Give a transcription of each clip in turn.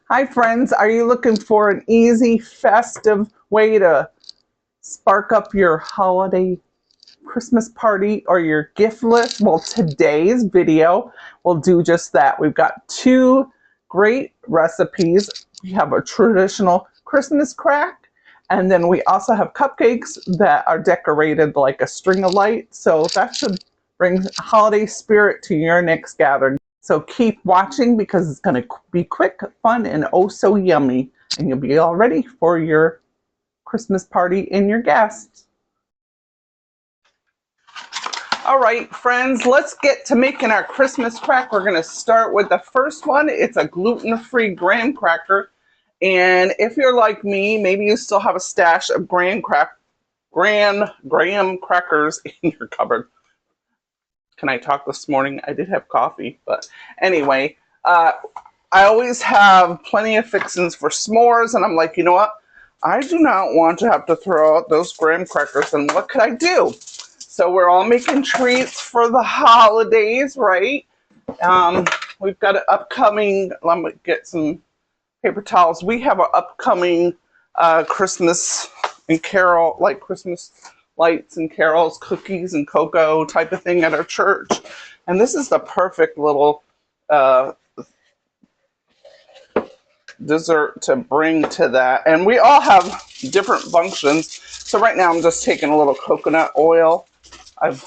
Hi friends, are you looking for an easy, festive way to spark up your holiday Christmas party or your gift list? Well, today's video will do just that. We've got two great recipes. We have a traditional Christmas crack, and then we also have cupcakes that are decorated like a string of lights. So that should bring holiday spirit to your next gathering. So keep watching because it's going to be quick, fun, and oh so yummy. And you'll be all ready for your Christmas party and your guests. All right, friends, let's get to making our Christmas crack. We're going to start with the first one. It's a gluten-free graham cracker. And if you're like me, maybe you still have a stash of graham crackers in your cupboard. Can I talk this morning? I did have coffee, but anyway, I always have plenty of fixings for s'mores, and I'm like, you know what? I do not want to have to throw out those graham crackers, and what could I do? So we're all making treats for the holidays, right? We've got an upcoming, let me get some paper towels. We have an upcoming Christmas and carol, like Christmas lights and carols, cookies and cocoa type of thing at our church. And this is the perfect little dessert to bring to that. And we all have different functions. So right now I'm just taking a little coconut oil. I've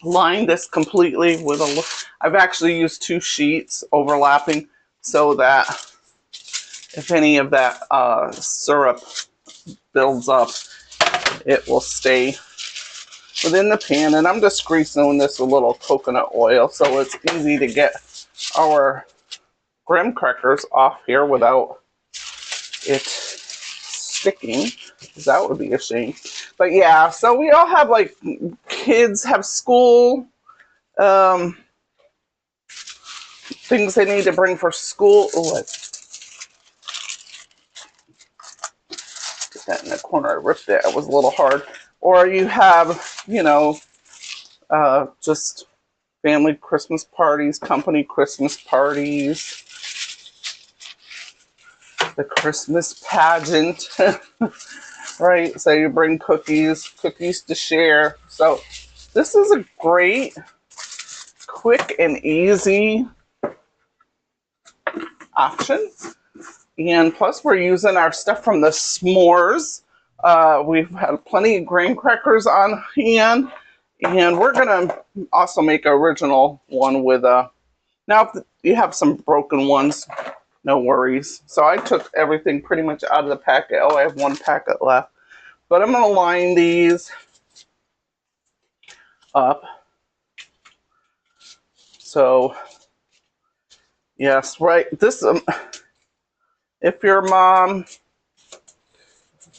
lined this completely with I've actually used 2 sheets overlapping so that if any of that syrup builds up, it will stay within the pan. And I'm just greasing this with a little coconut oil so it's easy to get our graham crackers off here without it sticking, because that would be a shame. But yeah, so we all have, like, kids have school things they need to bring for school. Oh, get that in the corner. I ripped it. It was a little hard. Or you have, you know, just family Christmas parties, company Christmas parties, the Christmas pageant, right? So you bring cookies to share. So this is a great, quick and easy option. And plus we're using our stuff from the s'mores. We've had plenty of graham crackers on hand. And we're going to also make an original one with now if you have some broken ones, no worries. So I took everything pretty much out of the packet. Oh, I have 1 packet left. But I'm going to line these up. So, yes, right. This, if you're a mom,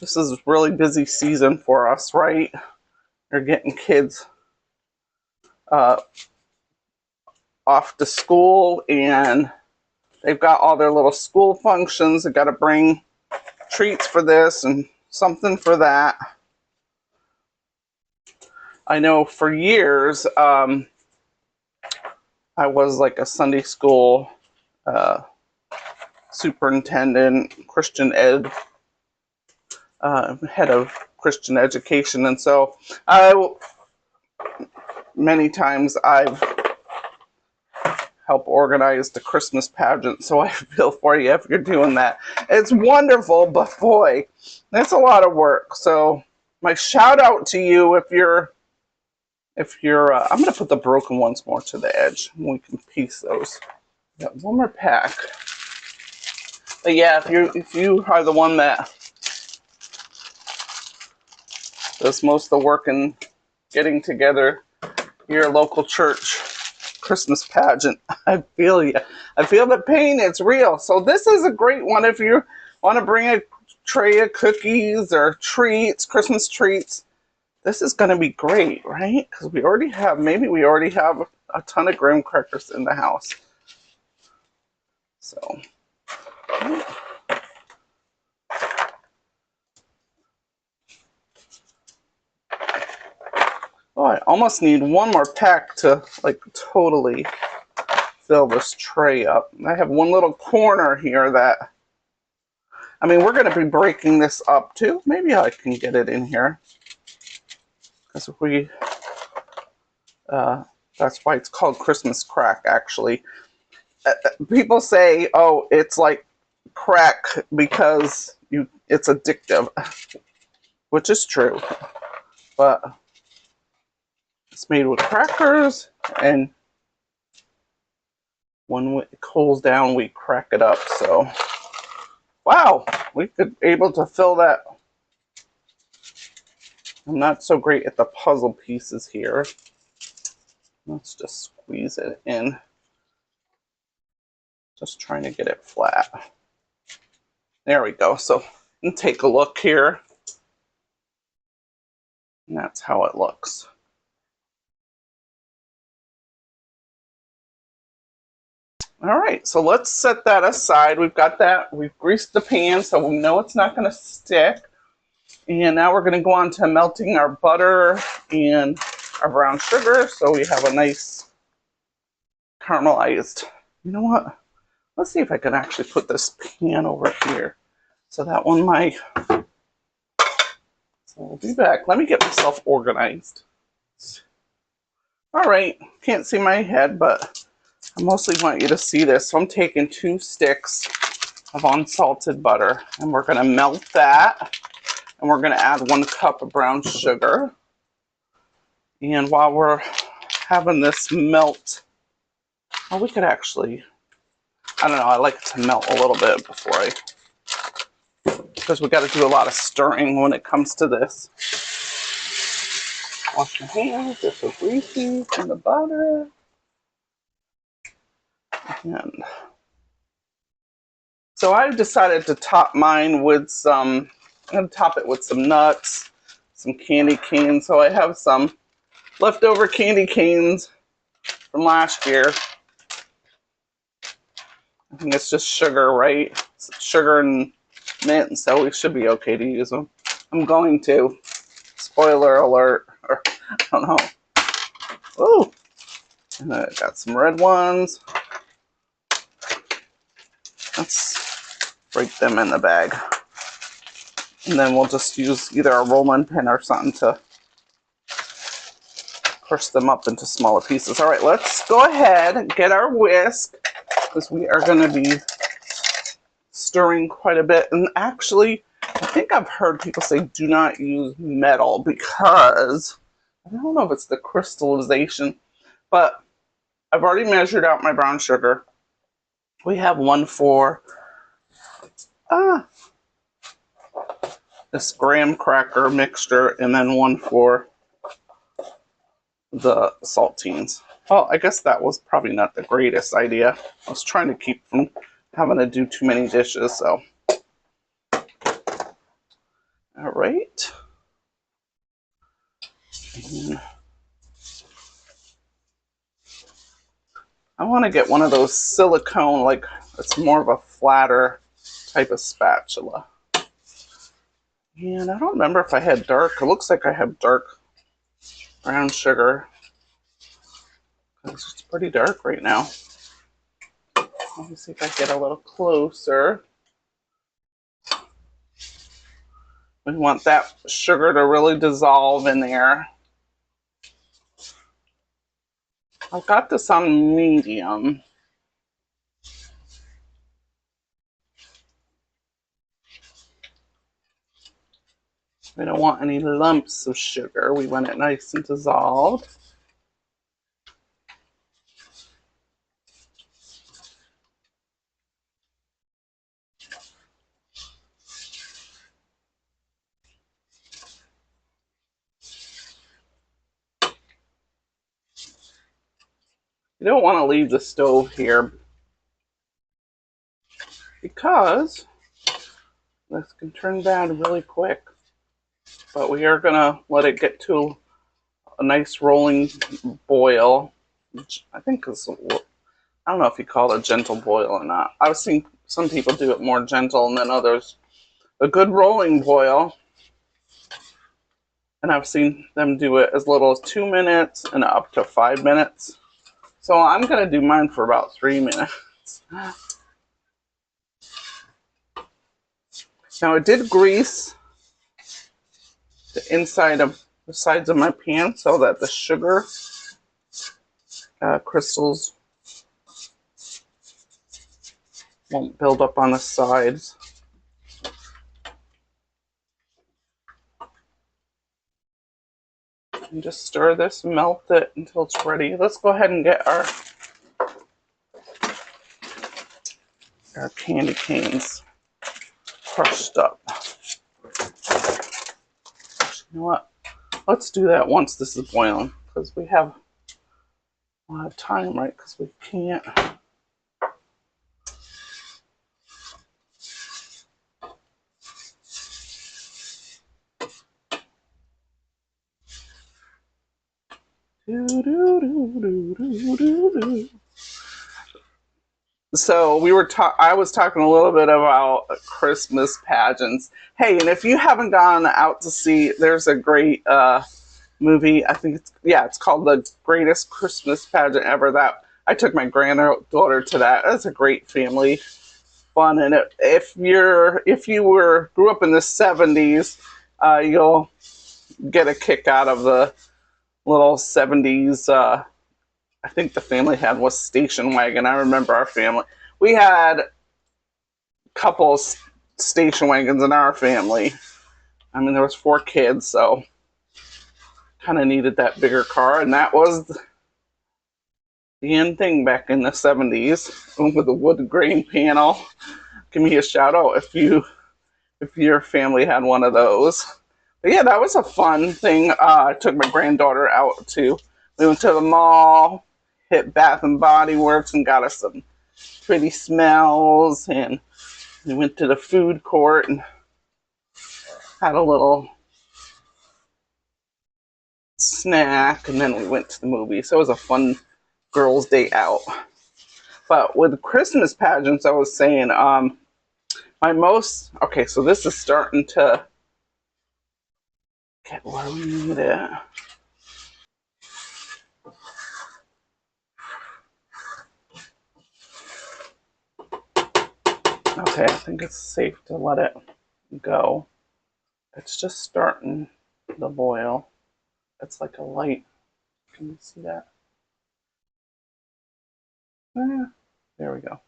this is a really busy season for us, right? You're getting kids off to school, and they've got all their little school functions. They've got to bring treats for this and something for that. I know for years, I was like a Sunday school superintendent, Christian ed, head of Christian education. And so many times I've helped organize the Christmas pageant. So I feel for you if you're doing that. It's wonderful, but boy, that's a lot of work. So my shout out to you if you're I'm going to put the broken ones more to the edge and we can piece those. Got 1 more pack. But yeah, if you are the one that does most of the work in getting together your local church Christmas pageant, I feel you. I feel the pain. It's real. So this is a great one if you want to bring a tray of cookies or treats, Christmas treats. This is going to be great, right? Because we already have a ton of graham crackers in the house. So, oh, I almost need 1 more pack to like totally fill this tray up. I have one little corner here that, I mean, we're going to be breaking this up too. Maybe I can get it in here. Because if we, that's why it's called Christmas crack, actually. People say, oh, it's like crack because it's addictive, which is true. But it's made with crackers, and when it cools down, we crack it up. So, wow, we could able to fill that. I'm not so great at the puzzle pieces here. Let's just squeeze it in. Just trying to get it flat. There we go. So, and take a look here. And that's how it looks. All right, so let's set that aside. We've got that. We've greased the pan, so we know it's not going to stick. And now we're going to go on to melting our butter and our brown sugar, so we have a nice caramelized. You know what? Let's see if I can actually put this pan over here. So that one might. So we'll be back. Let me get myself organized. All right, can't see my head, but I mostly want you to see this. So I'm taking 2 sticks of unsalted butter, and we're going to melt that, and we're going to add 1 cup of brown sugar. And while we're having this melt, well, we could actually, I don't know, I like it to melt a little bit before because we got to do a lot of stirring when it comes to this. Wash my hands, they're so greasy from the butter. And so I've decided to top mine with some, I'm going to top it with some nuts, some candy canes. So I have some leftover candy canes from last year. I think it's just sugar, right? It's sugar and mint, so we should be okay to use them. I'm going to. Spoiler alert. Or, I don't know. Oh, and I got some red ones. Let's break them in the bag. And then we'll just use either a rolling pin or something to crush them up into smaller pieces. All right, let's go ahead and get our whisk, because we are going to be stirring quite a bit. And actually, I think I've heard people say do not use metal because, I don't know if it's the crystallization, but I've already measured out my brown sugar. We have 1 for this graham cracker mixture, and then 1 for the saltines. Well, I guess that was probably not the greatest idea. I was trying to keep from having to do too many dishes, so. All right. And I want to get one of those silicone, like it's more of a flatter type of spatula. And I don't remember if I had dark. It looks like I have dark brown sugar. It's pretty dark right now. Let me see if I get a little closer. We want that sugar to really dissolve in there. I've got this on medium. We don't want any lumps of sugar. We want it nice and dissolved. You don't want to leave the stove here because this can turn bad really quick. But we are going to let it get to a nice rolling boil, which I think is, I don't know if you call it a gentle boil or not. I've seen some people do it more gentle and then others a good rolling boil. And I've seen them do it as little as 2 minutes and up to 5 minutes. So I'm going to do mine for about 3 minutes. Now I did grease the inside of the sides of my pan so that the sugar crystals won't build up on the sides. And just stir this, melt it until it's ready. Let's go ahead and get our candy canes crushed up. You know what? Let's do that once this is boiling, because we have a lot of time, right? Because we can't. So I was talking a little bit about Christmas pageants. Hey, and if you haven't gone out to see, there's a great movie. I think it's called The Greatest Christmas Pageant Ever. That I took my granddaughter to that. That's a great family fun. And if you grew up in the 70s, you'll get a kick out of the little 70s. I think the family had was station wagon. I remember our family. We had a couple station wagons in our family. I mean, there was 4 kids, so kind of needed that bigger car, and that was the end thing back in the 70s with the wood grain panel. Give me a shout out if your family had one of those. But yeah, that was a fun thing. I took my granddaughter out too. We went to the mall, hit Bath and Body Works, and got us some pretty smells, and we went to the food court and had a little snack, and then we went to the movie. So it was a fun girls' day out. But with Christmas pageants, I was saying, so this is starting to get where we need it. Okay, I think it's safe to let it go. It's just starting to boil. It's like a light. Can you see that? There we go.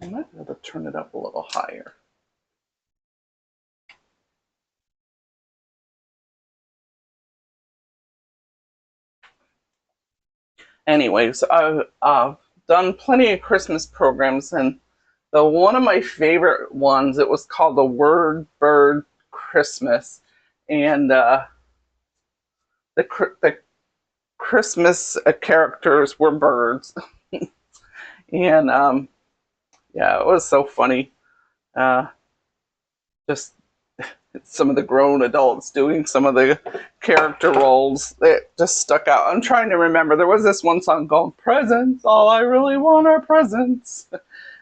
I might be able to turn it up a little higher. Anyways, I've done plenty of Christmas programs, and one of my favorite ones, it was called the Word Bird Christmas, and the Christmas characters were birds, and yeah, it was so funny. Just some of the grown adults doing some of the character roles that just stuck out. I'm trying to remember. There was this one song called "Presents." All I really want are presents.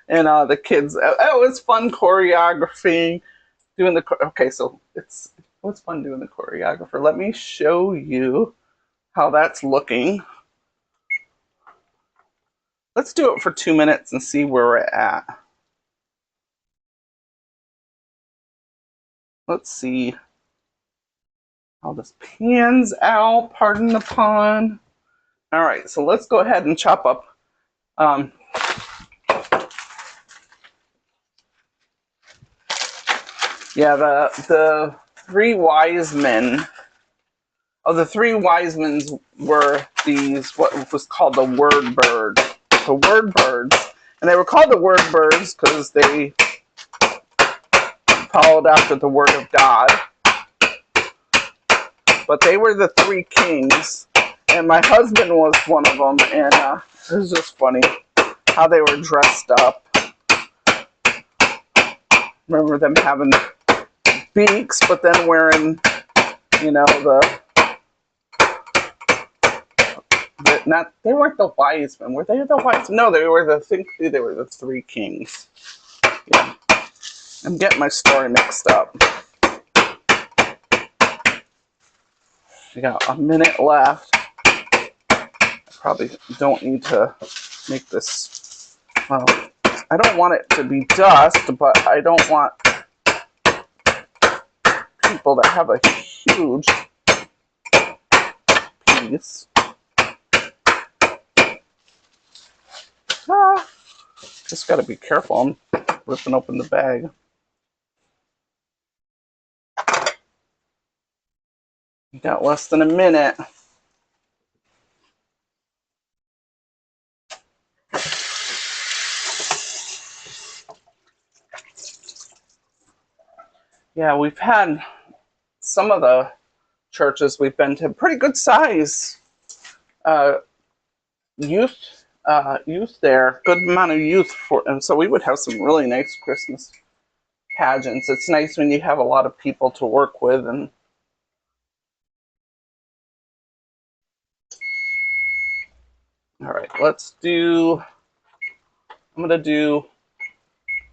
And the kids, it was fun choreography, doing the, okay, so it was fun doing the choreographer. Let me show you how that's looking. Let's do it for 2 minutes and see where we're at. Let's see how this pans out, pardon the pun. All right, so let's go ahead and chop up yeah, the 3 wise men. Oh, the 3 wise men were these, what was called the word bird. The word birds. And they were called the word birds because they followed after the word of God. But they were the 3 kings. And my husband was one of them. And it was just funny how they were dressed up. Remember them having beaks, but then wearing, you know, they weren't the wise men. Were they the wise men? No, they were the 3 kings. Yeah. I'm getting my story mixed up. We got a minute left. probably don't need to make this, well, I don't want it to be dust, but I don't want people to have a huge piece. Just got to be careful. I'm ripping open the bag. Got less than a minute. Yeah, we've had some of the churches we've been to pretty good size youth there, good amount of youth and so we would have some really nice Christmas pageants. It's nice when you have a lot of people to work with. And all right, I'm gonna do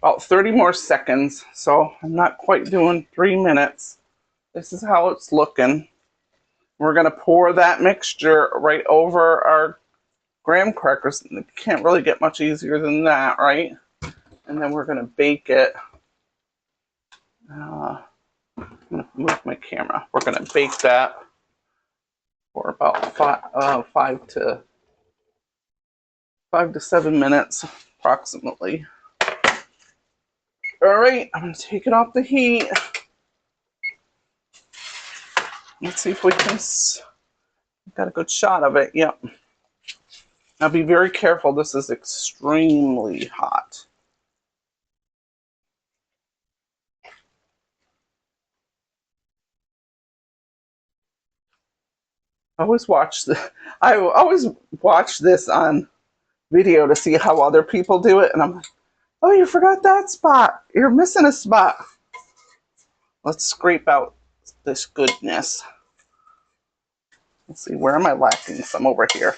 about 30 more seconds, so I'm not quite doing 3 minutes. This is how it's looking. We're gonna pour that mixture right over our graham crackers. It can't really get much easier than that, right? And then we're gonna bake it. I'm gonna move my camera. We're gonna bake that for about 5 to 7 minutes, approximately. All right, I'm gonna take it off the heat. Let's see if we can. Got a good shot of it. Yep. Now be very careful. This is extremely hot. I always watch this on video to see how other people do it, and I'm like, oh, you forgot that spot. You're missing a spot. Let's scrape out this goodness. Let's see, where am I lacking some? Over here.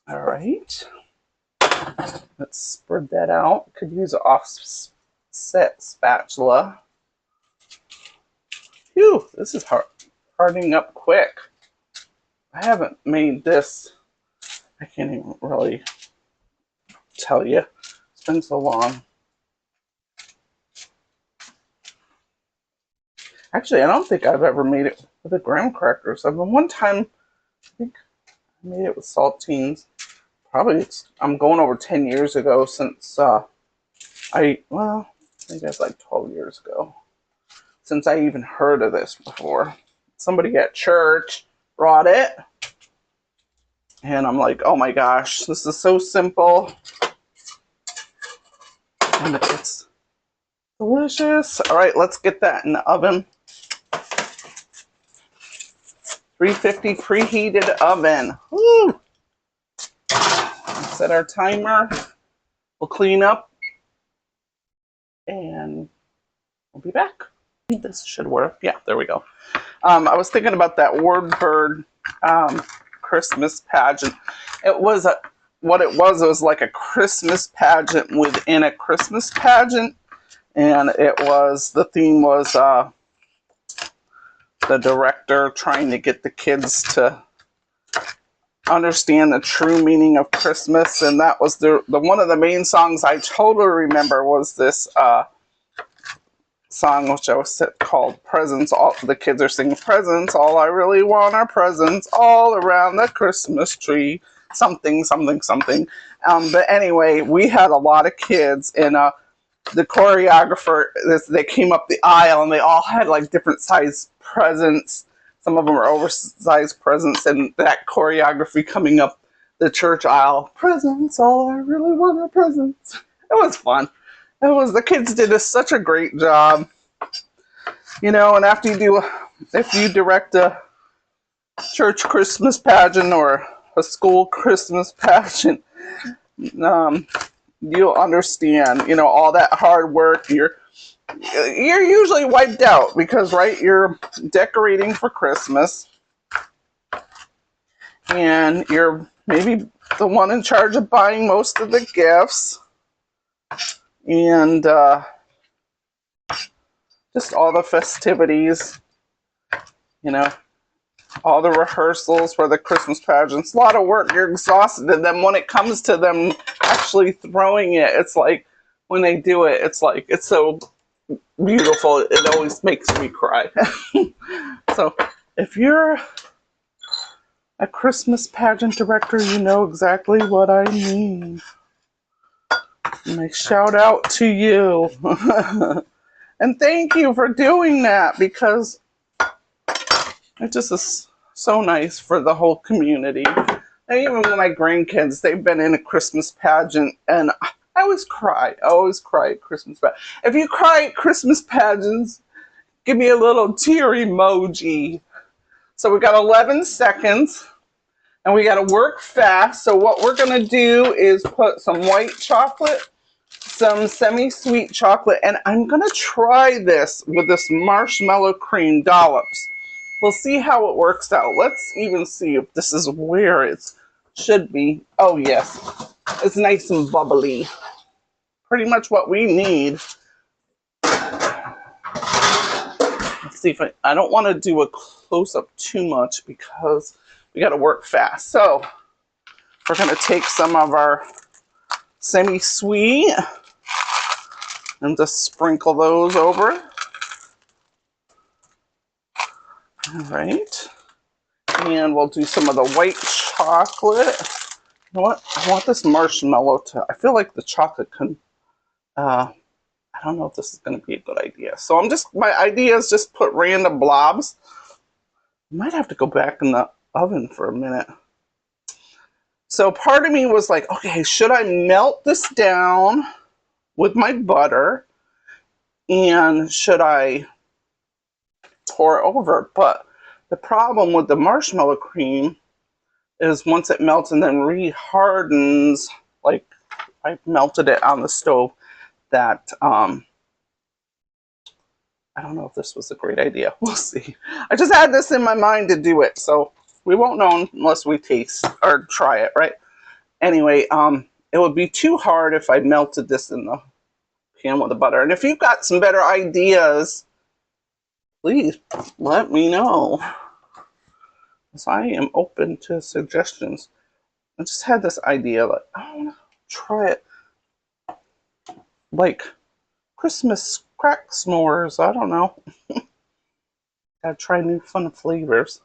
All right. Let's spread that out. Could use an offset spatula. Phew, this is hardening up quick. I haven't made this. I can't even really tell you. It's been so long. Actually, I don't think I've ever made it with the graham crackers. One time, I think I made it with saltines. Probably, I'm going over 10 years ago since I think that's like 12 years ago since I even heard of this before. Somebody at church brought it, and I'm like, oh my gosh, this is so simple. And it's delicious. All right, let's get that in the oven. 350 preheated oven. Woo! Set our timer. We'll clean up and we'll be back. This should work. Yeah, there we go. I was thinking about that Wordbird Christmas pageant. It was what it was like a Christmas pageant within a Christmas pageant, and the theme was the director trying to get the kids to understand the true meaning of Christmas. And that was the one of the main songs I totally remember was this song, which I was called Presents. All the kids are singing presents. All I really want are presents all around the Christmas tree. Something, something, something. But anyway, we had a lot of kids, and the choreographer, they came up the aisle, and they all had like different size presents. Some of them were oversized presents, and that choreography coming up the church aisle. Presents, all I really want are presents. It was fun. The kids did such a great job. You know, and if you direct a church Christmas pageant or a school Christmas pageant, you'll understand, you know, all that hard work. You're usually wiped out because, right, you're decorating for Christmas, and you're maybe the one in charge of buying most of the gifts, and just all the festivities, you know. all the rehearsals for the Christmas pageants. A lot of work, you're exhausted. And then when it comes to them actually throwing it, it's like, when they do it, it's like, it's so beautiful. It always makes me cry. So if you're a Christmas pageant director, you know exactly what I mean. My shout out to you. And thank you for doing that, because it just is so nice for the whole community. And even with my grandkids, they've been in a Christmas pageant, and I always cry. I always cry at Christmas pageants. If you cry at Christmas pageants, give me a little tear emoji. So we got 11 seconds, and we got to work fast. So what we're going to do is put some white chocolate, some semi-sweet chocolate, and I'm going to try this with this marshmallow cream dollops. We'll see how it works out. Let's even see if this is where it should be. Oh, yes. It's nice and bubbly. Pretty much what we need. Let's see if I don't want to do a close-up too much because we got to work fast. So we're going to take some of our semi-sweet and just sprinkle those over. All right. And we'll do some of the white chocolate. You know what? I want this marshmallow to, I feel like the chocolate can, I don't know if this is going to be a good idea. So my idea is just put random blobs. Might have to go back in the oven for a minute. So part of me was like, okay, should I melt this down with my butter? And should I pour it over? But the problem with the marshmallow cream is once it melts and then re-hardens, like I melted it on the stove, that I don't know if this was a great idea. We'll see. I just had this in my mind to do it, so we won't know unless we taste or try it, right? Anyway, it would be too hard if I melted this in the pan with the butter. And if you've got some better ideas, please let me know. Because I am open to suggestions. I just had this idea, like, I want to try it like Christmas crack s'mores. I don't know. Gotta try new fun flavors.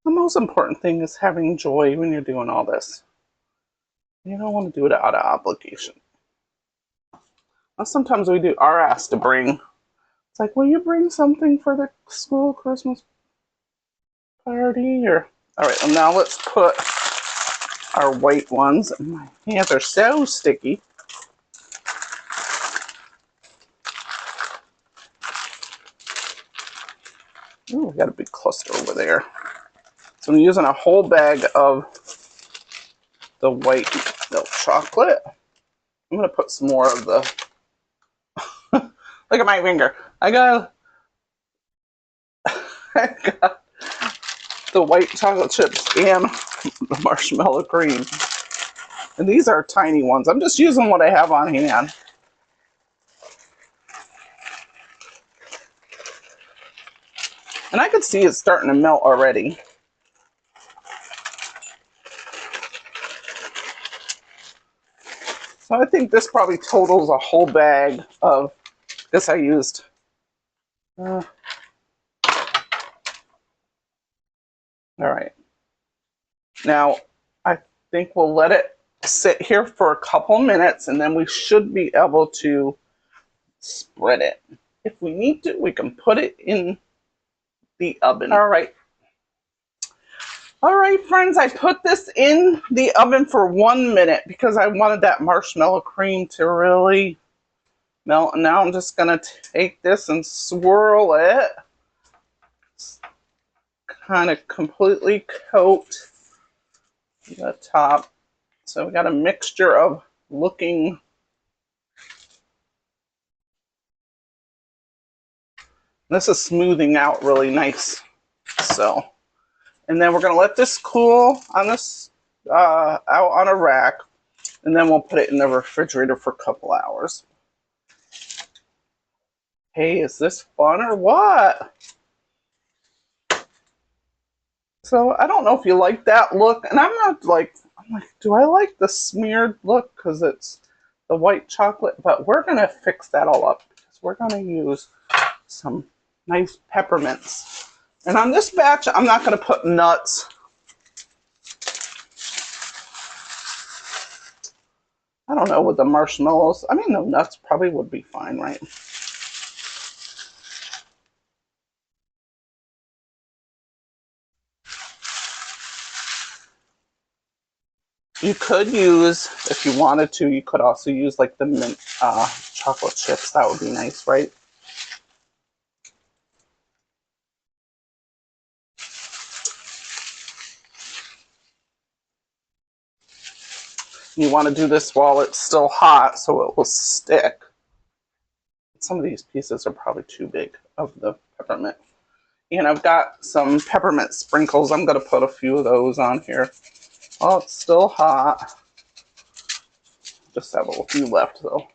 The most important thing is having joy when you're doing all this. You don't want to do it out of obligation. Now, sometimes we are asked to bring. It's like, will you bring something for the school Christmas party? Or all right, and now let's put our white ones. My hands are so sticky. Ooh, we got a big cluster over there. So I'm using a whole bag of the white milk chocolate. I'm going to put some more of the... Look at my finger. I got the white chocolate chips and the marshmallow cream. And these are tiny ones. I'm just using what I have on hand. And I can see it's starting to melt already. So I think this probably totals a whole bag of, I guess I used, all right. Now, I think we'll let it sit here for a couple minutes and then we should be able to spread it. If we need to, we can put it in the oven. All right. All right, friends, I put this in the oven for 1 minute because I wanted that marshmallow cream to really melt. And now I'm just going to take this and swirl it. Kind of completely coat the top. So we got a mixture of looking. This is smoothing out really nice. So, and then we're going to let this cool on this out on a rack. And then we'll put it in the refrigerator for a couple hours. Hey, is this fun or what? So I don't know if you like that look, and I'm like, do I like the smeared look because it's the white chocolate? But we're gonna fix that all up because we're gonna use some nice peppermints. And on this batch, I'm not gonna put nuts. I don't know with the marshmallows. I mean, the nuts probably would be fine, right? You could use, if you wanted to, you could also use like the mint chocolate chips. That would be nice, right? You want to do this while it's still hot so it will stick. Some of these pieces are probably too big of the peppermint. And I've got some peppermint sprinkles. I'm going to put a few of those on here. Oh, it's still hot. Just have a few left though.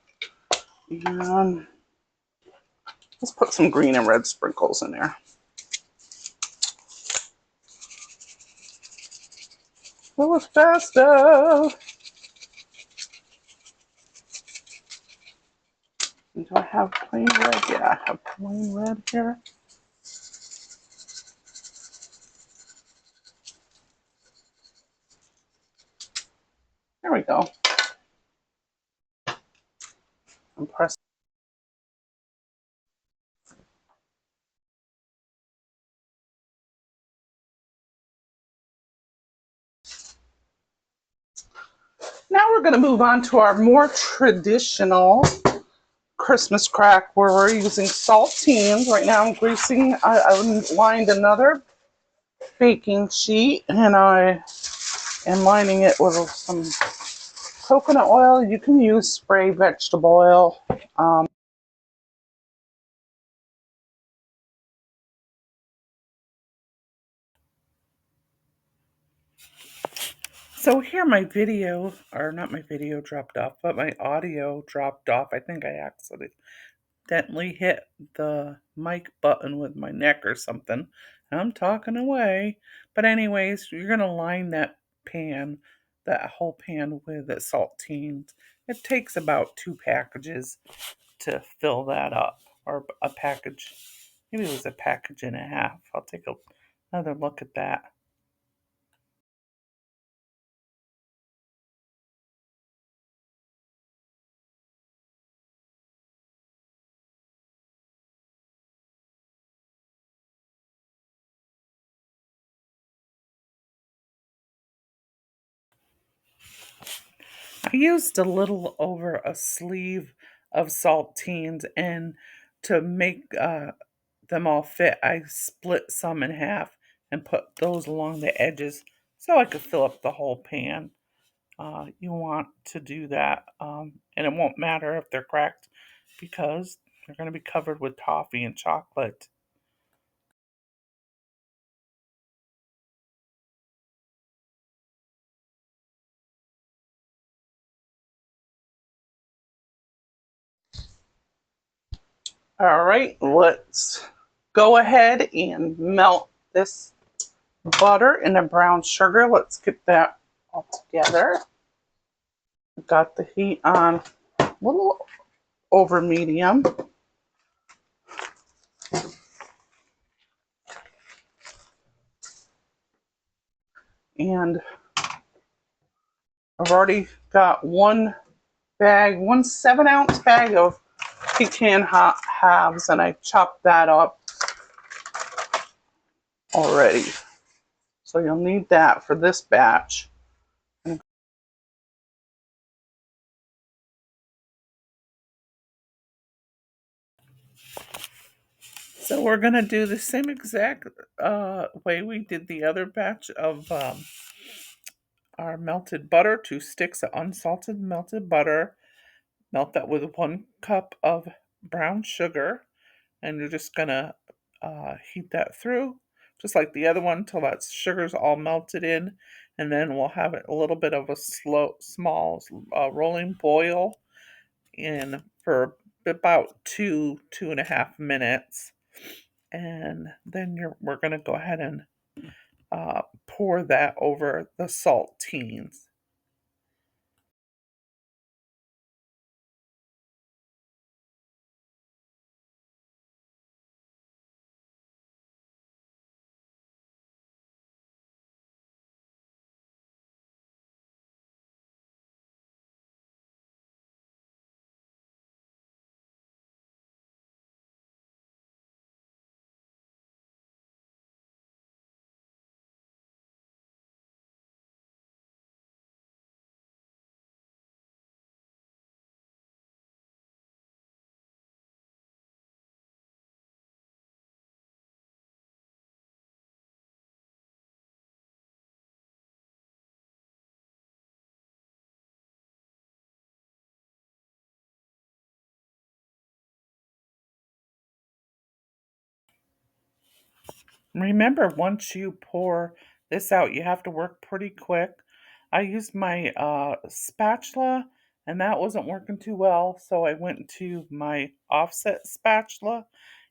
And let's put some green and red sprinkles in there. It was festive. Do I have plain red? Yeah, I have plain red here. There we go. And press. Now we're going to move on to our more traditional Christmas crack where we're using saltines. Right now I'm greasing, I lined another baking sheet and I am lining it with some coconut oil. You can use spray vegetable oil. So here my video, or not my video dropped off, but my audio dropped off. I think I accidentally hit the mic button with my neck or something. I'm talking away. But anyways, you're going to line that whole pan with the saltines. It takes about 2 packages to fill that up, or a package. Maybe it was a package and a half. I'll take another look at that. I used a little over a sleeve of saltines, and to make them all fit, I split some in half and put those along the edges so I could fill up the whole pan. You want to do that, and it won't matter if they're cracked because they're going to be covered with toffee and chocolate. All right, let's go ahead and melt this butter and the brown sugar. Let's get that all together. Got the heat on a little over medium. And I've already got one 7-ounce bag of pecan halves, and I chopped that up already. So you'll need that for this batch. So we're going to do the same exact way we did the other batch of our melted butter, 2 sticks of unsalted melted butter. Melt that with 1 cup of brown sugar, and you're just going to heat that through, just like the other one, till that sugar's all melted in, and then we'll have a little bit of a small rolling boil in for about 2.5 minutes. And then we're going to go ahead and pour that over the saltines. Remember, once you pour this out, you have to work pretty quick. I used my spatula, and that wasn't working too well, so I went to my offset spatula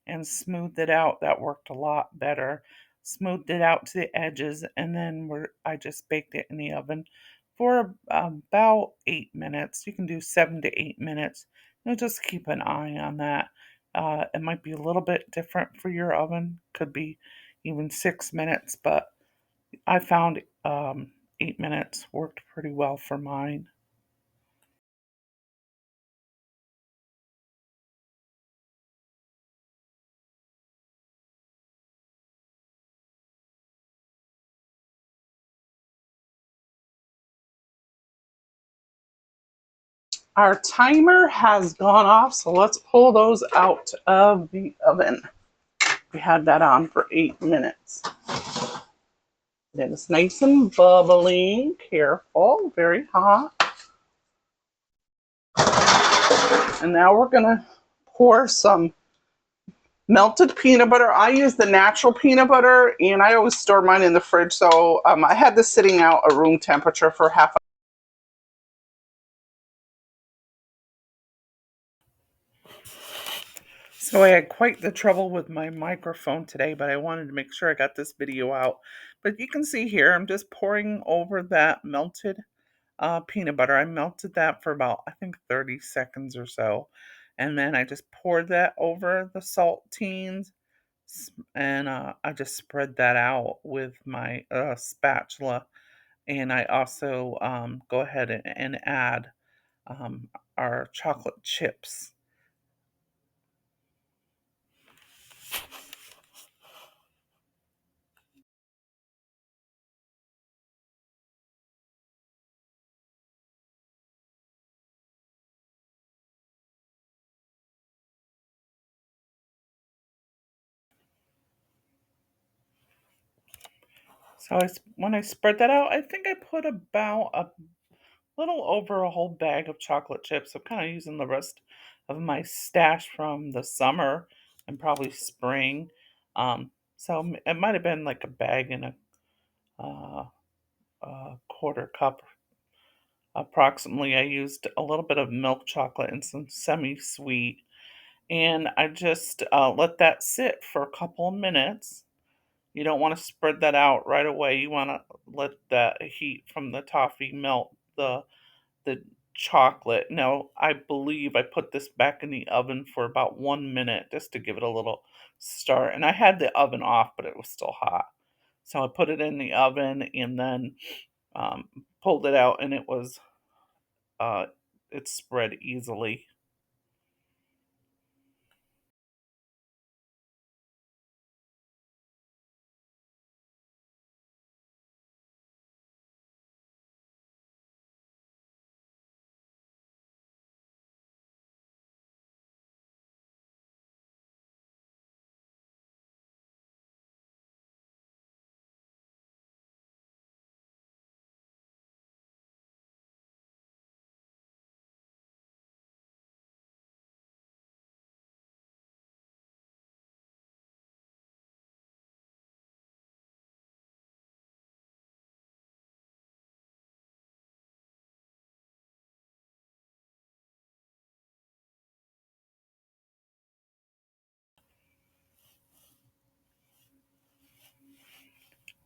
and smoothed it out. That worked a lot better. Smoothed it out to the edges, and then I just baked it in the oven for about 8 minutes. You can do 7 to 8 minutes. Just keep an eye on that. It might be a little bit different for your oven. Could be even 6 minutes, but I found 8 minutes worked pretty well for mine. Our timer has gone off, so let's pull those out of the oven. We had that on for 8 minutes. Then it's nice and bubbling. Careful, very hot. And now we're gonna pour some melted peanut butter. I use the natural peanut butter, and I always store mine in the fridge. So I had this sitting out at room temperature for half. So I had quite the trouble with my microphone today, but I wanted to make sure I got this video out. But you can see here, I'm just pouring over that melted peanut butter. I melted that for about, I think, 30 seconds or so. And then I just poured that over the saltines, and I just spread that out with my spatula. And I also go ahead and add um, our chocolate chips. So when I spread that out, I think I put about a little over a whole bag of chocolate chips. I'm kind of using the rest of my stash from the summer and probably spring. It might have been like a bag and uh, a quarter cup approximately. I used a little bit of milk chocolate and some semi-sweet, and I just let that sit for a couple of minutes. You don't want to spread that out right away. You want to let that heat from the toffee melt the chocolate. Now, I believe I put this back in the oven for about 1 minute just to give it a little start. And I had the oven off, but it was still hot. So I put it in the oven and then um, pulled it out, and uh, it spread easily.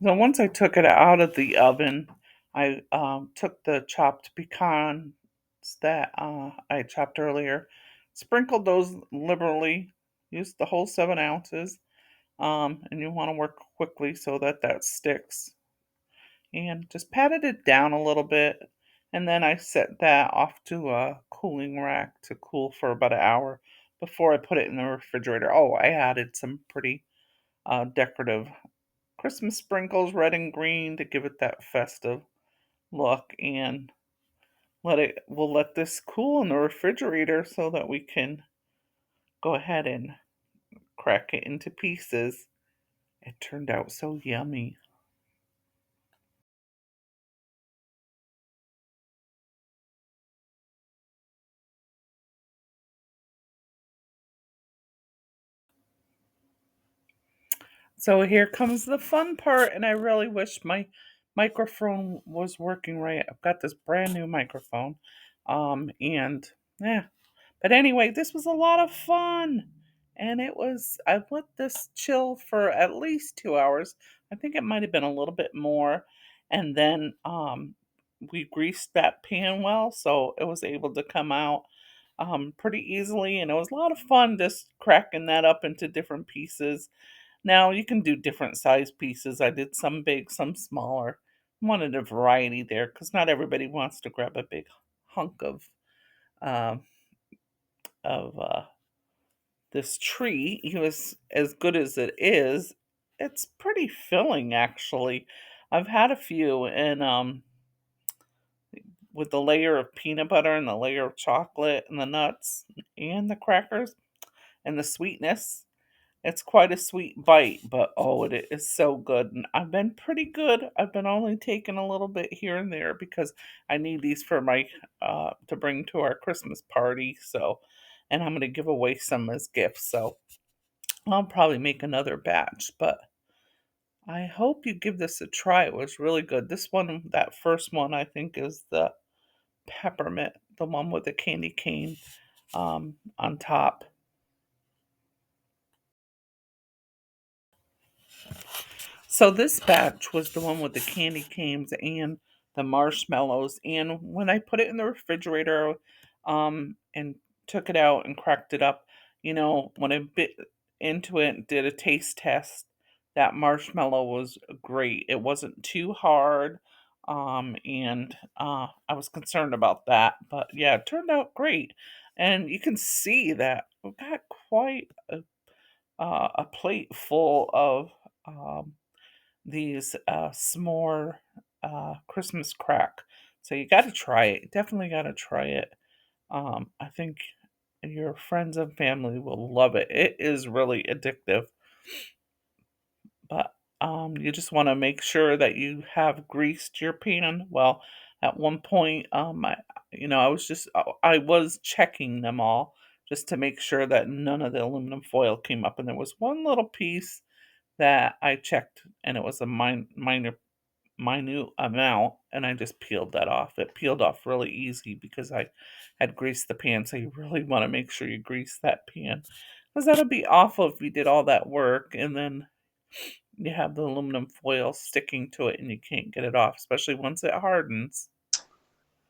So once I took it out of the oven, I took the chopped pecans that I chopped earlier, sprinkled those liberally, used the whole 7 ounces, and you want to work quickly so that that sticks. And just patted it down a little bit, and then I set that off to a cooling rack to cool for about an hour before I put it in the refrigerator. Oh, I added some pretty decorative Christmas sprinkles, red and green, to give it that festive look, and we'll let this cool in the refrigerator so that we can go ahead and crack it into pieces. It turned out so yummy. So here comes the fun part, and I really wish my microphone was working right. I've got this brand new microphone. And yeah. But anyway, this was a lot of fun. And I let this chill for at least 2 hours. I think it might have been a little bit more. And then we greased that pan well, so it was able to come out pretty easily. And it was a lot of fun just cracking that up into different pieces. Now you can do different size pieces. I did some big, some smaller. Wanted a variety there because not everybody wants to grab a big hunk um, of this tree. He was as good as it is. It's pretty filling, actually. I've had a few, and with the layer of peanut butter and the layer of chocolate and the nuts and the crackers and the sweetness. It's quite a sweet bite, but oh, it is so good. And I've been pretty good. I've been only taking a little bit here and there because I need these for my to bring to our Christmas party. So, and I'm going to give away some as gifts. So I'll probably make another batch, but I hope you give this a try. It was really good. This one, that first one, I think is the peppermint, the one with the candy cane on top. So this batch was the one with the candy canes and the marshmallows. And when I put it in the refrigerator, and took it out and cracked it up, when I bit into it and did a taste test, that marshmallow was great. It wasn't too hard. And I was concerned about that, but yeah, it turned out great. And you can see that we've got quite a plate full of um, these s'more Christmas crack. So you got to try it. Definitely got to try it. I think your friends and family will love it. It is really addictive, but you just want to make sure that you have greased your pan. Well, at one point, I was checking them all just to make sure that none of the aluminum foil came up, and there was one little piece that I checked, and it was a minute amount, and I just peeled that off. It peeled off really easy because I had greased the pan. So you really want to make sure you grease that pan, because that'll be awful if you did all that work and then you have the aluminum foil sticking to it and you can't get it off, especially once it hardens.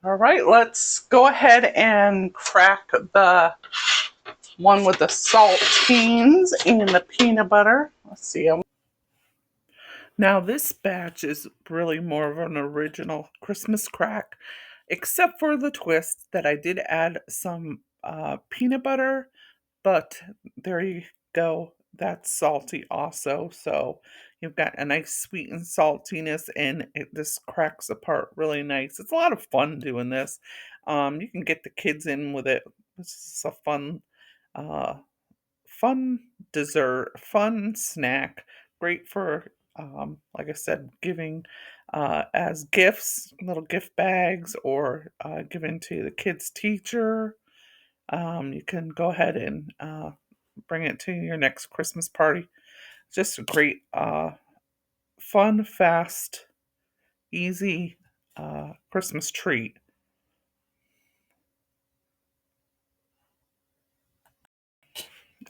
All right, let's go ahead and crack the one with the saltines and the peanut butter. Let's see. Now, this batch is really more of an original Christmas crack, except for the twist that I did add some peanut butter, but there you go. That's salty also. So you've got a nice sweet and saltiness, and this cracks apart really nice. It's a lot of fun doing this. You can get the kids in with it. This is a uh, fun dessert, fun snack, great for, like I said, giving as gifts, little gift bags, or giving to the kid's teacher. You can go ahead and bring it to your next Christmas party. Just a great, fun, fast, easy Christmas treat.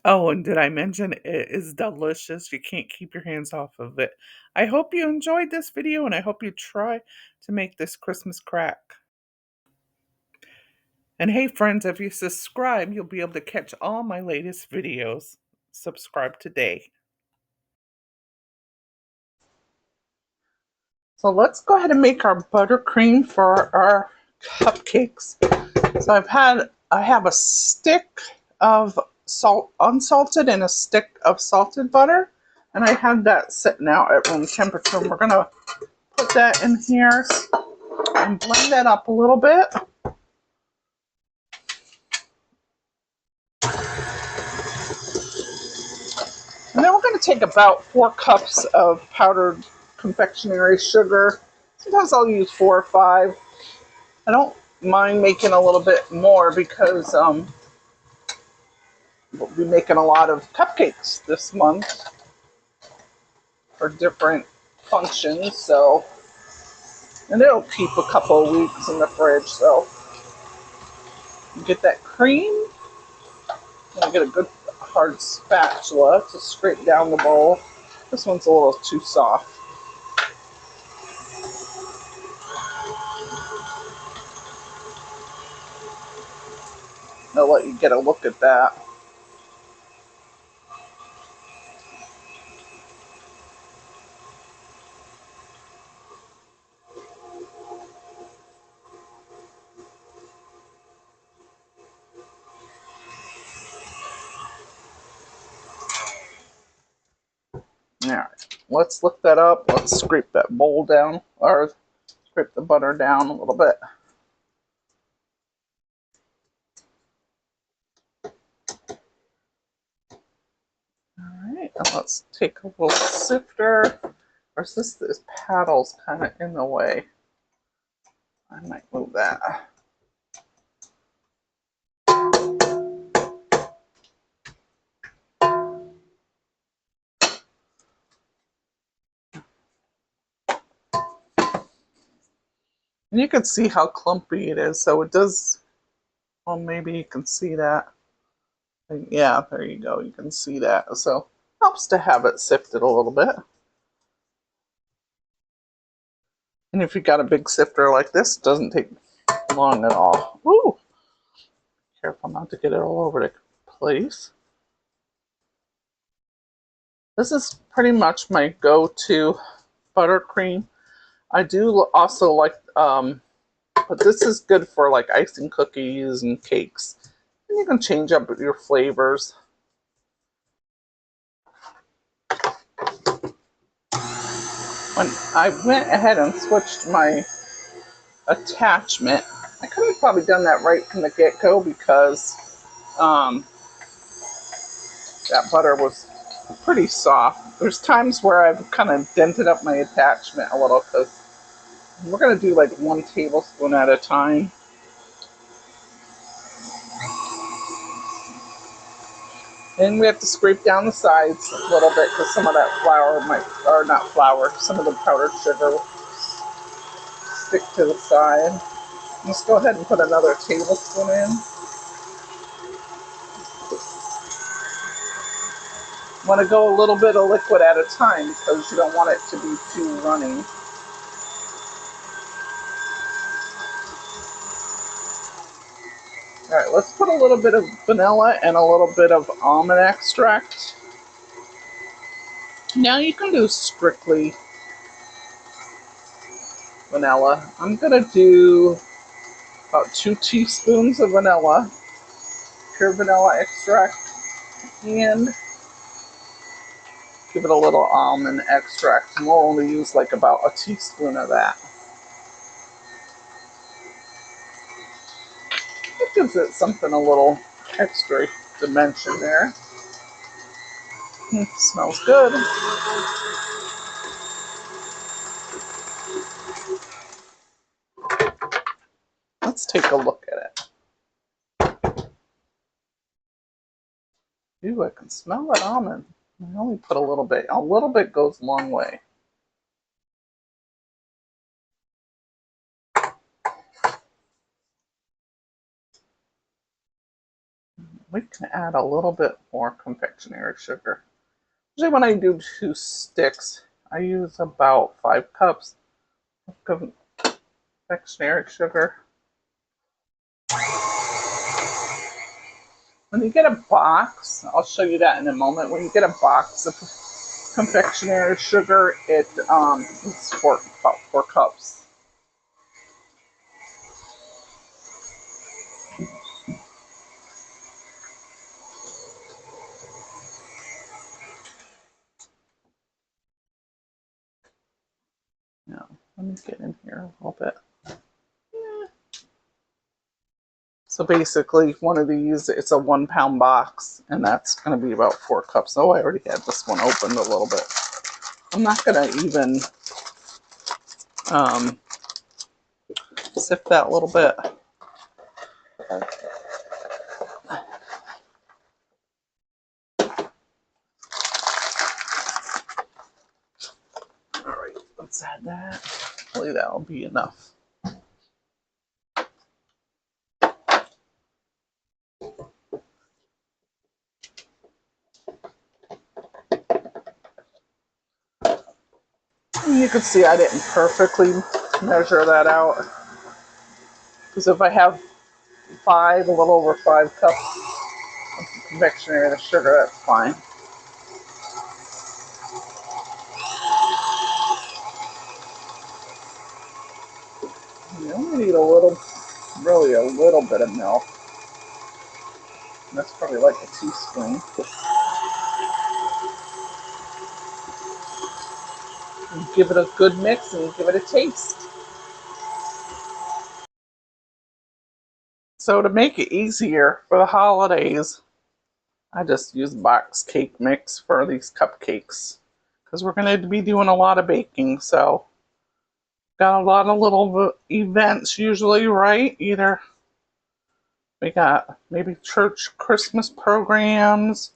Oh, and did I mention it is delicious? You can't keep your hands off of it. I hope you enjoyed this video and I hope you try to make this Christmas crack. And hey friends, if you subscribe, you'll be able to catch all my latest videos. Subscribe today. So let's go ahead and make our buttercream for our cupcakes. So I have a stick of unsalted and a stick of salted butter, and I have that sitting out at room temperature. And we're gonna put that in here and blend that up a little bit. And then we're going to take about 4 cups of powdered confectionery sugar. Sometimes I'll use 4 or 5. I don't mind making a little bit more because we'll be making a lot of cupcakes this month for different functions. So, and it'll keep a couple of weeks in the fridge. So, you get that cream. I get a good hard spatula to scrape down the bowl. This one's a little too soft. I'll let you get a look at that. Alright, let's look that up. Let's scrape that bowl down, or scrape the butter down a little bit. Alright, and let's take a little sifter. Or is this paddle's kind of in the way? I might move that. And you can see how clumpy it is, so it does, well, maybe you can see that. Yeah, there you go, you can see that. So, helps to have it sifted a little bit. And if you got a big sifter like this, it doesn't take long at all. Woo! Careful not to get it all over the place. This is pretty much my go-to buttercream. I do also like, but this is good for like icing cookies and cakes. And you can change up your flavors. When I went ahead and switched my attachment, I could have probably done that right from the get-go because that butter was pretty soft. There's times where I've kind of dented up my attachment a little because we're going to do like 1 tablespoon at a time. And we have to scrape down the sides a little bit because some of that flour might, or not flour, some of the powdered sugar will stick to the side. Let's go ahead and put another tablespoon in. Want to go a little bit of liquid at a time because you don't want it to be too runny. Alright, let's put a little bit of vanilla and a little bit of almond extract. Now you can do strictly vanilla. I'm going to do about 2 teaspoons of vanilla, pure vanilla extract, and give it a little almond extract. And we'll only use like about a teaspoon of that. It gives it something a little extra dimension there. Smells good. Let's take a look at it. Ooh, I can smell that almond. I only put a little bit. A little bit goes a long way. We can add a little bit more confectionery sugar. Usually when I do 2 sticks, I use about 5 cups of confectionery sugar. When you get a box, I'll show you that in a moment. When you get a box of confectionery sugar, it's about 4 cups. Now, let me get in here a little bit. So basically, one of these, it's a 1-pound box, and that's going to be about 4 cups. Oh, I already had this one opened a little bit. I'm not going to even sift that a little bit. All right, let's add that. Hopefully that'll be enough. You can see I didn't perfectly measure that out, because if I have a little over 5 cups of confectionery sugar, that's fine. You only need really a little bit of milk. That's probably like a teaspoon. And give it a good mix and give it a taste. So to make it easier for the holidays, I just use box cake mix for these cupcakes, because we're going to be doing a lot of baking. So got a lot of little events usually, right? Either we got maybe church Christmas programs,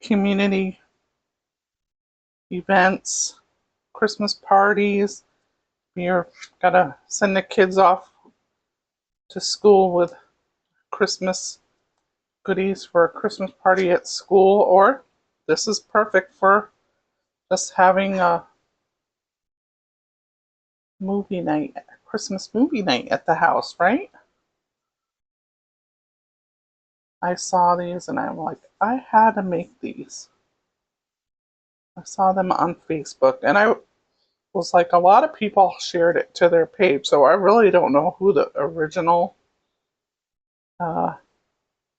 community events, Christmas parties. You're gotta send the kids off to school with Christmas goodies for a Christmas party at school, or this is perfect for just having a movie night, Christmas movie night at the house, right? I saw these and I'm like, I had to make these. I saw them on Facebook and I was like, a lot of people shared it to their page, so I really don't know who the original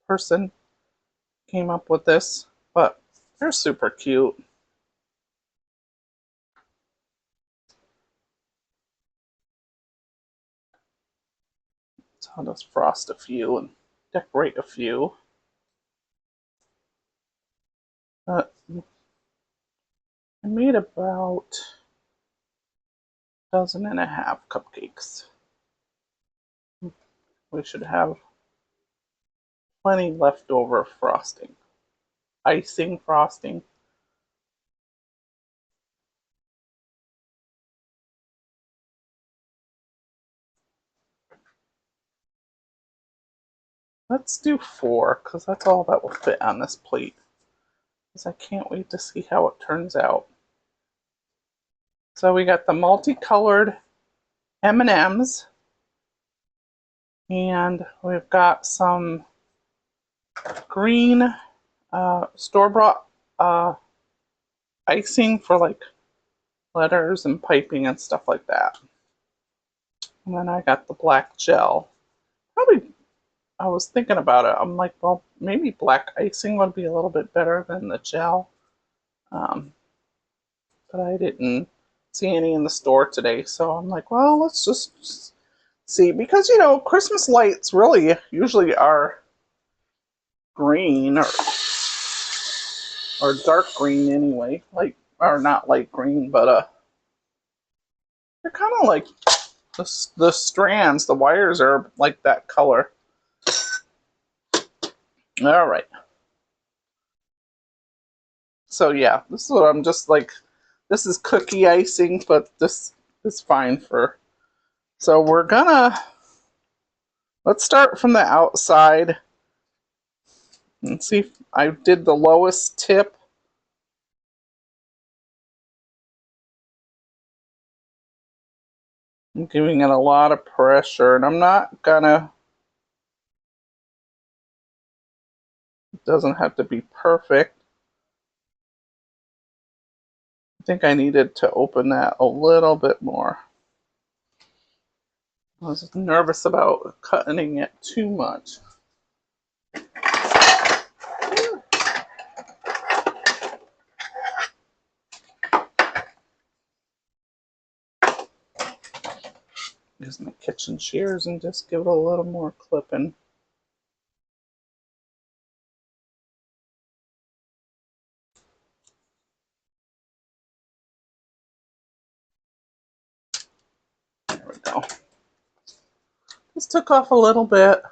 person came up with this, but they're super cute. So I'll just frost a few and decorate a few. I made about 1.5 cupcakes. We should have plenty leftover frosting. Icing frosting. Let's do 4, because that's all that will fit on this plate. Because I can't wait to see how it turns out. So we got the multicolored M&Ms. And we've got some green store-bought icing for like letters and piping and stuff like that. And then I got the black gel. Probably, I was thinking about it. I'm like, well, maybe black icing would be a little bit better than the gel. But I didn't see any in the store today. So I'm like, well, let's just see. Because, you know, Christmas lights really usually are green or dark green anyway. Like, or not light green, but they're kind of like the strands, the wires are like that color. All right. So yeah, this is what I'm just like. This is cookie icing, but this is fine for. So we're gonna, let's start from the outside And see if I did the lowest tip. I'm giving it a lot of pressure, and I'm not gonna, it doesn't have to be perfect. I think I needed to open that a little bit more. I was nervous about cutting it too much. Use my kitchen shears and just give it a little more clipping. There we go. Just took off a little bit.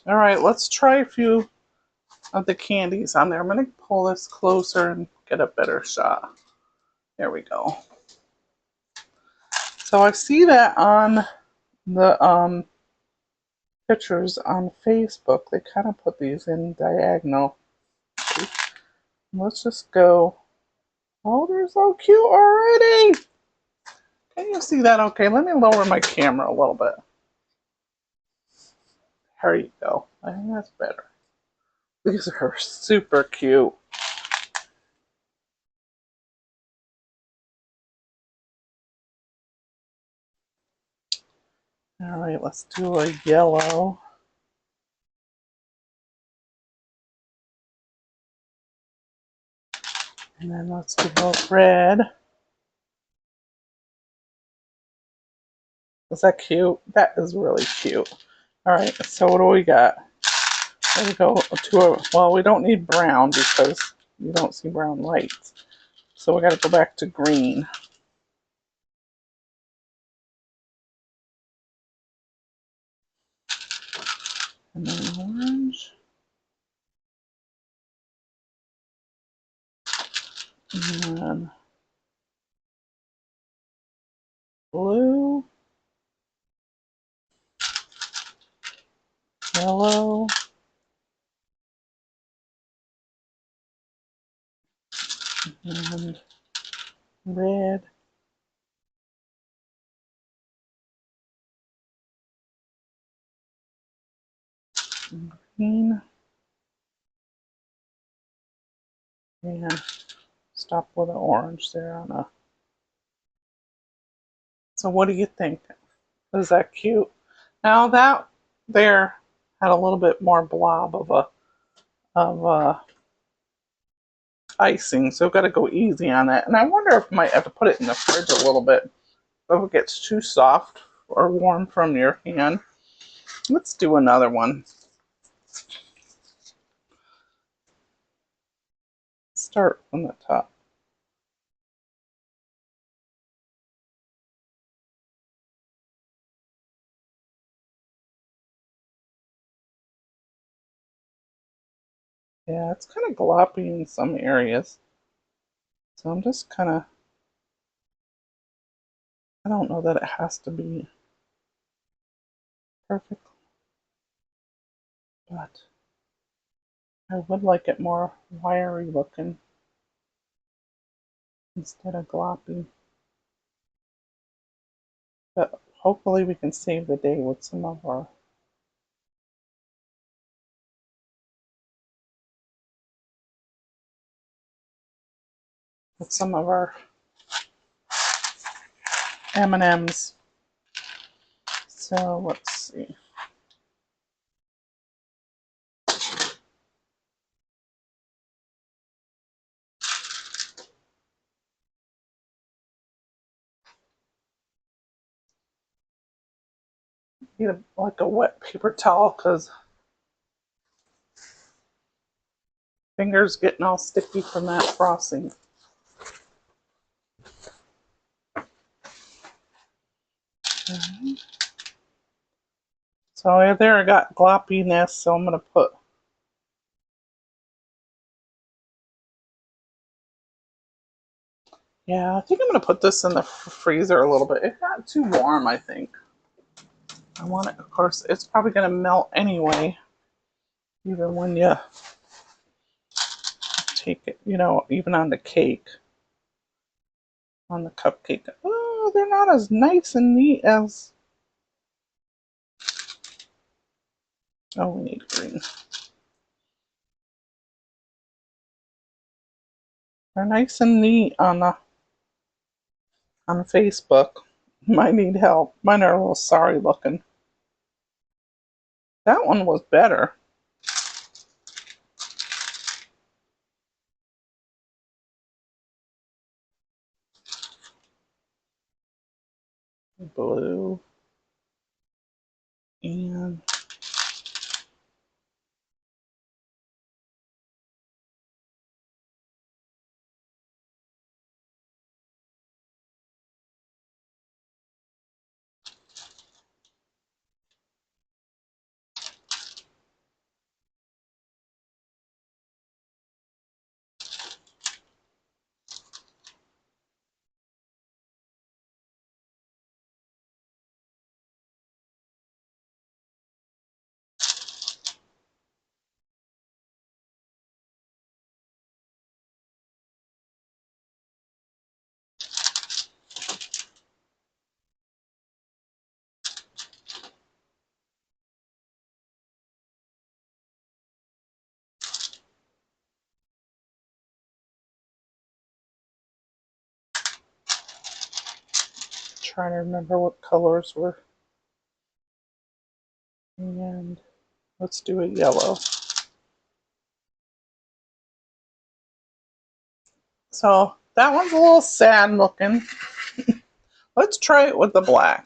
All right, let's try a few of the candies on there. I'm going to pull this closer and get a better shot. There we go. So I see that on the pictures on Facebook, they kind of put these in diagonal. Let's just go. Oh, they're so cute already. Can you see that okay? Let me lower my camera a little bit. There you go. I think that's better. These are super cute. All right, let's do a yellow. And then let's do a red. Is that cute? That is really cute. All right, so what do we got? We go to a, well, we don't need brown because you don't see brown lights. So we got to go back to green. And then orange. And then blue. Yellow. And red. And green. And stop with an orange there on a. So what do you think? Is that cute? Now that there had a little bit more blob of icing, so I've got to go easy on that. And I wonder if I might have to put it in the fridge a little bit if it gets too soft or warm from your hand. Let's do another one. Start from the top. Yeah, it's kind of gloppy in some areas. So I'm just kind of, I don't know that it has to be perfect, but I would like it more wiry looking instead of gloppy. But hopefully we can save the day with some of our M&Ms. So let's see. Need like a wet paper towel because fingers getting all sticky from that frosting. Okay. So there I got gloppiness, so I'm going to put yeah, I think I'm going to put this in the freezer a little bit. It got too warm, I think. I want it, of course, it's probably going to melt anyway, even when you take it, you know, even on the cake, on the cupcake. Oh, they're not as nice and neat as, oh, we need green. They're nice and neat on Facebook. Might need help. Mine are a little sorry looking. That one was better. Blue. And trying to remember what colors were. And let's do a yellow. So that one's a little sad looking. Let's try it with the black.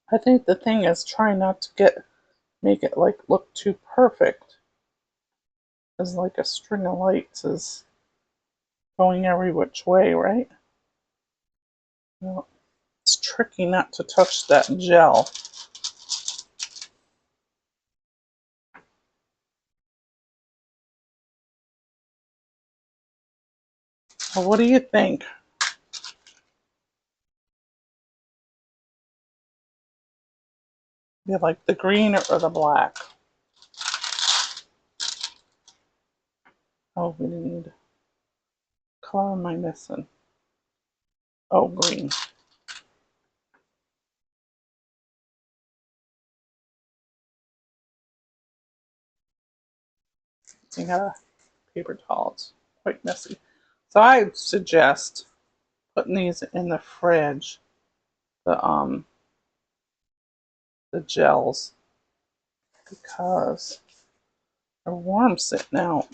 I think the thing is trying not to make it like look too perfect. As like a string of lights is going every which way, right? Well, it's tricky not to touch that gel. Well, what do you think? You like the green or the black? Oh, we need, color am I missing? Oh, green. You got a paper towel. It's quite messy. So I suggest putting these in the fridge. The the gels, because they're warm sitting out.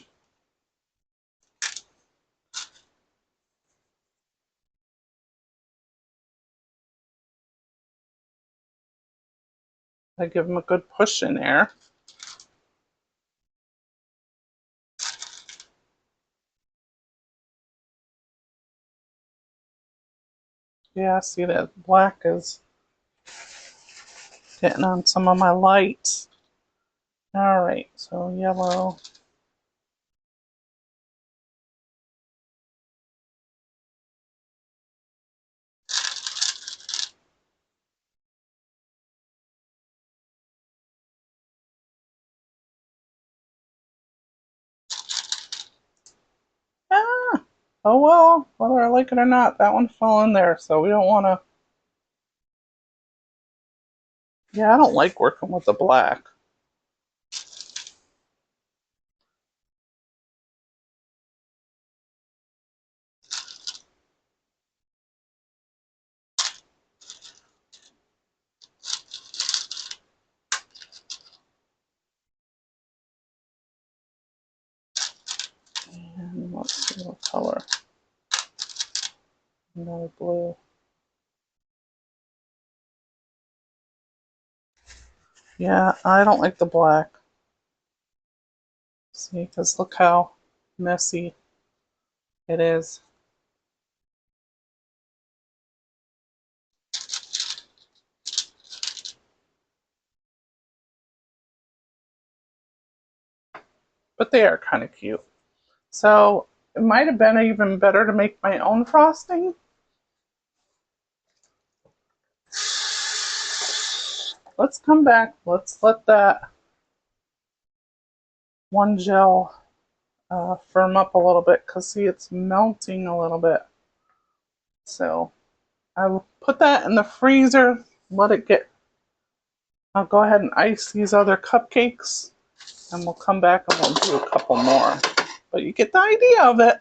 I give them a good push in there. Yeah, see that black is getting on some of my lights. All right, so yellow. Ah, oh well, whether I like it or not, that one fell in there, so we don't want to. Yeah, I don't like working with the black. What color? No blue. Yeah, I don't like the black. See, because look how messy it is. But they are kind of cute. So it might have been even better to make my own frosting. Let's come back. Let's let that one gel firm up a little bit because see, it's melting a little bit. So I will put that in the freezer, let it get. I'll go ahead and ice these other cupcakes and we'll come back and we'll do a couple more. But you get the idea of it.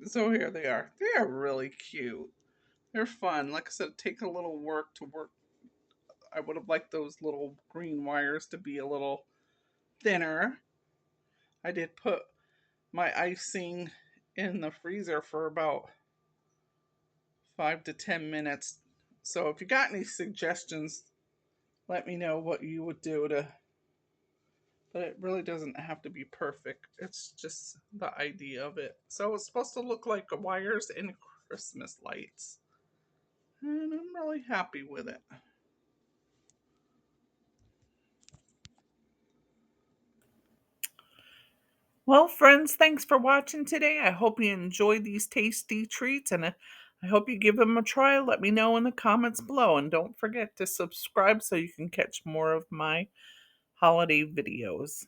So here they are. They are really cute. They're fun. Like I said, it takes a little work to work. I would have liked those little green wires to be a little thinner. I did put my icing in the freezer for about 5 to 10 minutes. So if you got any suggestions, let me know what you would do to. But it really doesn't have to be perfect. It's just the idea of it. So it's supposed to look like wires and Christmas lights. And I'm really happy with it. Well, friends, thanks for watching today. I hope you enjoyed these tasty treats and I hope you give them a try. Let me know in the comments below. And don't forget to subscribe so you can catch more of my holiday videos.